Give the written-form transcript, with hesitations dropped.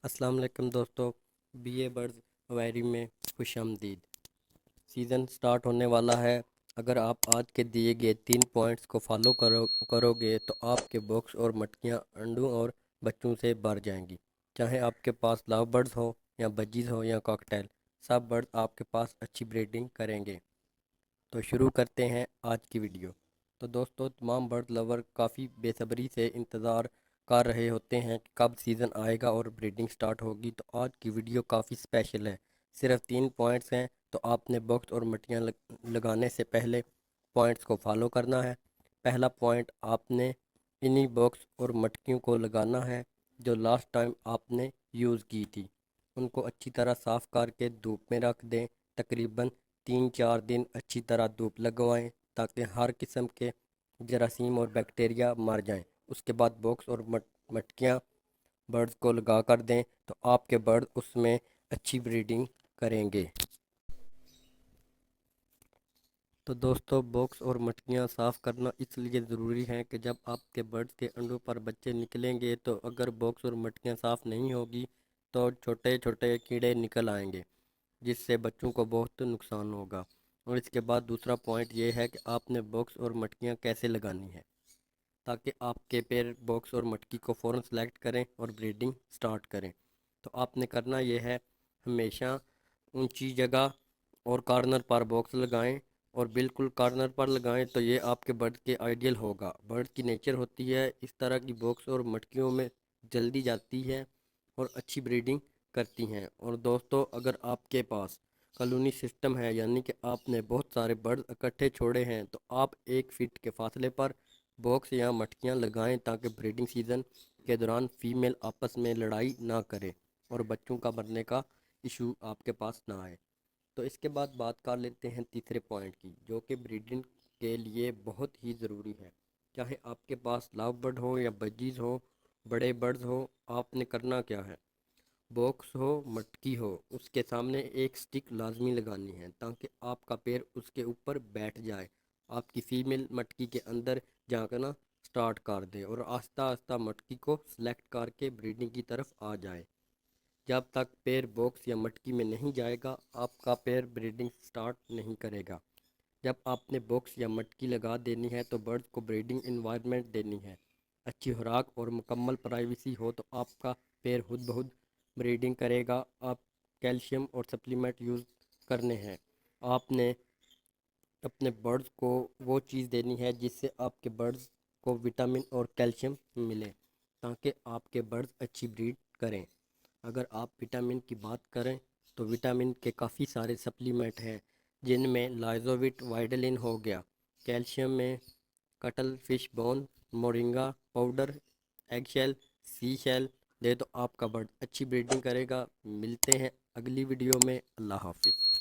السلام علیکم دوستو، بی اے برڈز ویری میں خوش آمدید۔ سیزن سٹارٹ ہونے والا ہے۔ اگر آپ آج کے دیے گئے 3 پوائنٹس کو فالو کرو گے تو آپ کے باکس اور مٹکیاں انڈوں اور بچوں سے بھر جائیں گی۔ چاہے آپ کے پاس لو برڈز ہو یا بجیز ہو یا کاکٹیل، سب برڈز آپ کے پاس اچھی بریڈنگ کریں گے۔ تو شروع کرتے ہیں آج کی ویڈیو۔ تو دوستو، تمام برڈ لور کافی بے صبری سے انتظار کر رہے ہوتے ہیں کہ کب سیزن آئے گا اور بریڈنگ سٹارٹ ہوگی۔ تو آج کی ویڈیو کافی اسپیشل ہے۔ صرف 3 پوائنٹس ہیں، تو آپ نے باکس اور مٹیاں لگانے سے پہلے پوائنٹس کو فالو کرنا ہے۔ پہلا پوائنٹ، آپ نے انہی باکس اور مٹکیوں کو لگانا ہے جو لاسٹ ٹائم آپ نے یوز کی تھی۔ ان کو اچھی طرح صاف کر کے دھوپ میں رکھ دیں۔ تقریباً 3-4 دن اچھی طرح دھوپ لگوائیں تاکہ ہر قسم کے جراثیم اور بیکٹیریا مر جائیں۔ اس کے بعد باکس اور مٹکیاں برڈز کو لگا کر دیں تو آپ کے برڈ اس میں اچھی بریڈنگ کریں گے۔ تو دوستو، باکس اور مٹکیاں صاف کرنا اس لیے ضروری ہے کہ جب آپ کے برڈز کے انڈوں پر بچے نکلیں گے تو اگر باکس اور مٹکیاں صاف نہیں ہوگی تو چھوٹے چھوٹے کیڑے نکل آئیں گے، جس سے بچوں کو بہت نقصان ہوگا۔ اور اس کے بعد دوسرا پوائنٹ یہ ہے کہ آپ نے باکس اور مٹکیاں کیسے لگانی ہے تاکہ آپ کے پیر باکس اور مٹکی کو فوراً سلیکٹ کریں اور بریڈنگ سٹارٹ کریں۔ تو آپ نے کرنا یہ ہے، ہمیشہ اونچی جگہ اور کارنر پر باکس لگائیں اور بالکل کارنر پر لگائیں تو یہ آپ کے برڈ کے آئیڈیل ہوگا۔ برڈ کی نیچر ہوتی ہے اس طرح کی باکس اور مٹکیوں میں جلدی جاتی ہے اور اچھی بریڈنگ کرتی ہیں۔ اور دوستو، اگر آپ کے پاس کالونی سسٹم ہے، یعنی کہ آپ نے بہت سارے برڈ اکٹھے چھوڑے ہیں، تو آپ 1 فٹ کے فاصلے پر باکس یا مٹکیاں لگائیں تاکہ بریڈنگ سیزن کے دوران فیمیل آپس میں لڑائی نہ کرے اور بچوں کا مرنے کا ایشو آپ کے پاس نہ آئے۔ تو اس کے بعد بات کر لیتے ہیں تیسرے پوائنٹ کی، جو کہ بریڈنگ کے لیے بہت ہی ضروری ہے۔ چاہے آپ کے پاس لو برڈ ہو یا بجیز ہو، بڑے برڈز ہو، آپ نے کرنا کیا ہے، باکس ہو مٹکی ہو، اس کے سامنے ایک سٹک لازمی لگانی ہے تاکہ آپ کا پیر اس کے اوپر بیٹھ جائے۔ آپ کی فیمیل مٹکی کے اندر جھانکنا سٹارٹ کر دے اور آہستہ آہستہ مٹکی کو سلیکٹ کر کے بریڈنگ کی طرف آ جائے۔ جب تک پیر باکس یا مٹکی میں نہیں جائے گا، آپ کا پیر بریڈنگ سٹارٹ نہیں کرے گا۔ جب آپ نے باکس یا مٹکی لگا دینی ہے تو برڈز کو بریڈنگ انوائرمنٹ دینی ہے۔ اچھی خوراک اور مکمل پرائیویسی ہو تو آپ کا پیر خود بخود بریڈنگ کرے گا۔ آپ کیلشیم اور سپلیمنٹ یوز کرنے ہیں۔ آپ نے اپنے برڈز کو وہ چیز دینی ہے جس سے آپ کے برڈز کو وٹامن اور کیلشیم ملے تاکہ آپ کے برڈز اچھی بریڈ کریں۔ اگر آپ وٹامن کی بات کریں تو وٹامن کے کافی سارے سپلیمنٹ ہیں، جن میں لائزووٹ وائٹلن ہو گیا، کیلشیم میں cuttle fish bone, moringa powder, egg shell, sea shell دے تو آپ کا برڈ اچھی بریڈنگ کرے گا۔ ملتے ہیں اگلی ویڈیو میں۔ اللہ حافظ۔